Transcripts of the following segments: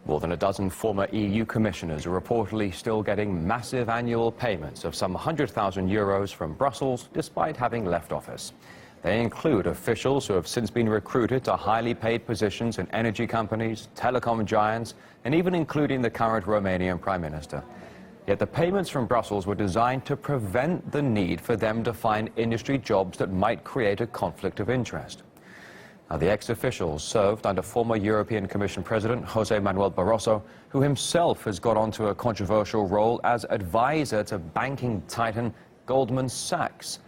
More than a dozen former EU commissioners are reportedly still getting massive annual payments of some 100,000 euros from Brussels despite having left office. They include officials who have since been recruited to highly paid positions in energy companies, telecom giants, and even including the current Romanian Prime Minister. Yet the payments from Brussels were designed to prevent the need for them to find industry jobs that might create a conflict of interest. Now, the ex-officials served under former European Commission President José Manuel Barroso, who himself has got onto a controversial role as advisor to banking titan Goldman Sachs.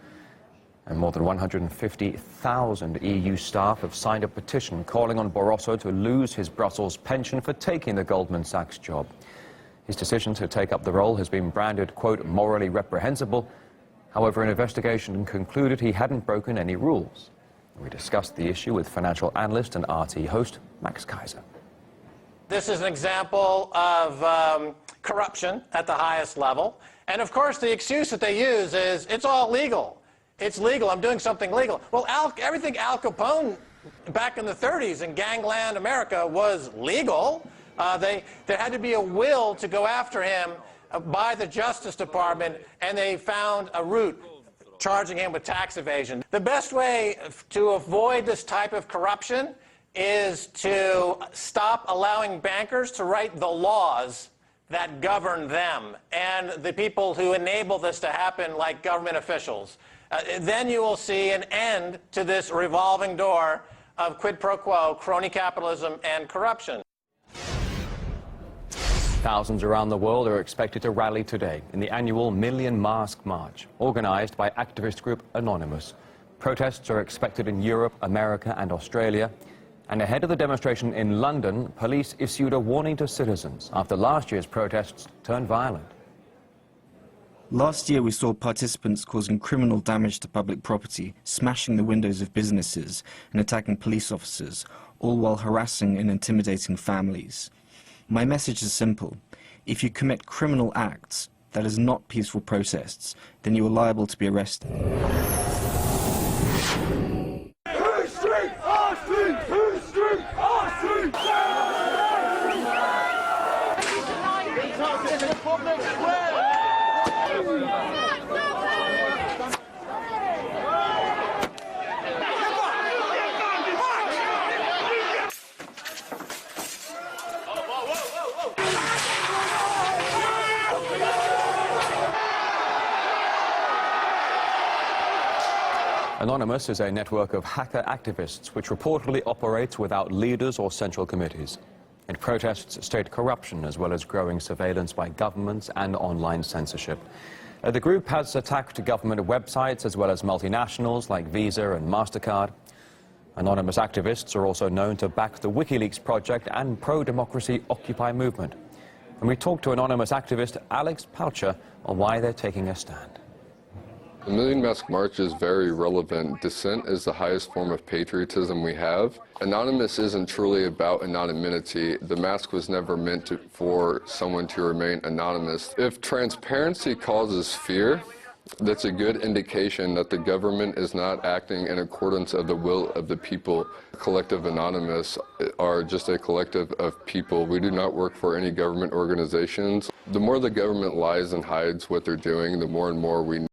And more than 150,000 EU staff have signed a petition calling on Barroso to lose his Brussels pension for taking the Goldman Sachs job. His decision to take up the role has been branded, quote, morally reprehensible. However, an investigation concluded he hadn't broken any rules. We discussed the issue with financial analyst and RT host Max Kaiser. This is an example of corruption at the highest level. And of course, the excuse that they use is, it's all legal. It's legal. I'm doing something legal. Well, everything Al Capone back in the 30s in gangland America was legal. There had to be a will to go after him by the Justice Department, and they found a route charging him with tax evasion. The best way to avoid this type of corruption is to stop allowing bankers to write the laws that govern them and the people who enable this to happen, like government officials. Then you will see an end to this revolving door of quid pro quo, crony capitalism, and corruption. Thousands around the world are expected to rally today in the annual Million Mask March, organized by activist group Anonymous. Protests are expected in Europe, America, and Australia. And ahead of the demonstration in London, police issued a warning to citizens after last year's protests turned violent. Last year we saw participants causing criminal damage to public property, smashing the windows of businesses and attacking police officers, all while harassing and intimidating families. My message is simple. If you commit criminal acts that is not peaceful protests, then you are liable to be arrested. Whose street? Our street! Whose street? Our street! Anonymous is a network of hacker activists which reportedly operates without leaders or central committees. It protests state corruption as well as growing surveillance by governments and online censorship. The group has attacked government websites as well as multinationals like Visa and MasterCard. Anonymous activists are also known to back the Wikileaks project and pro-democracy Occupy movement. And we talked to Anonymous activist Alex Poucher on why they're taking a stand. The Million Mask March is very relevant. Dissent is the highest form of patriotism we have. Anonymous isn't truly about anonymity. The mask was never meant for someone to remain anonymous. If transparency causes fear, that's a good indication that the government is not acting in accordance of the will of the people. Collective Anonymous are just a collective of people. We do not work for any government organizations. The more the government lies and hides what they're doing, the more and more we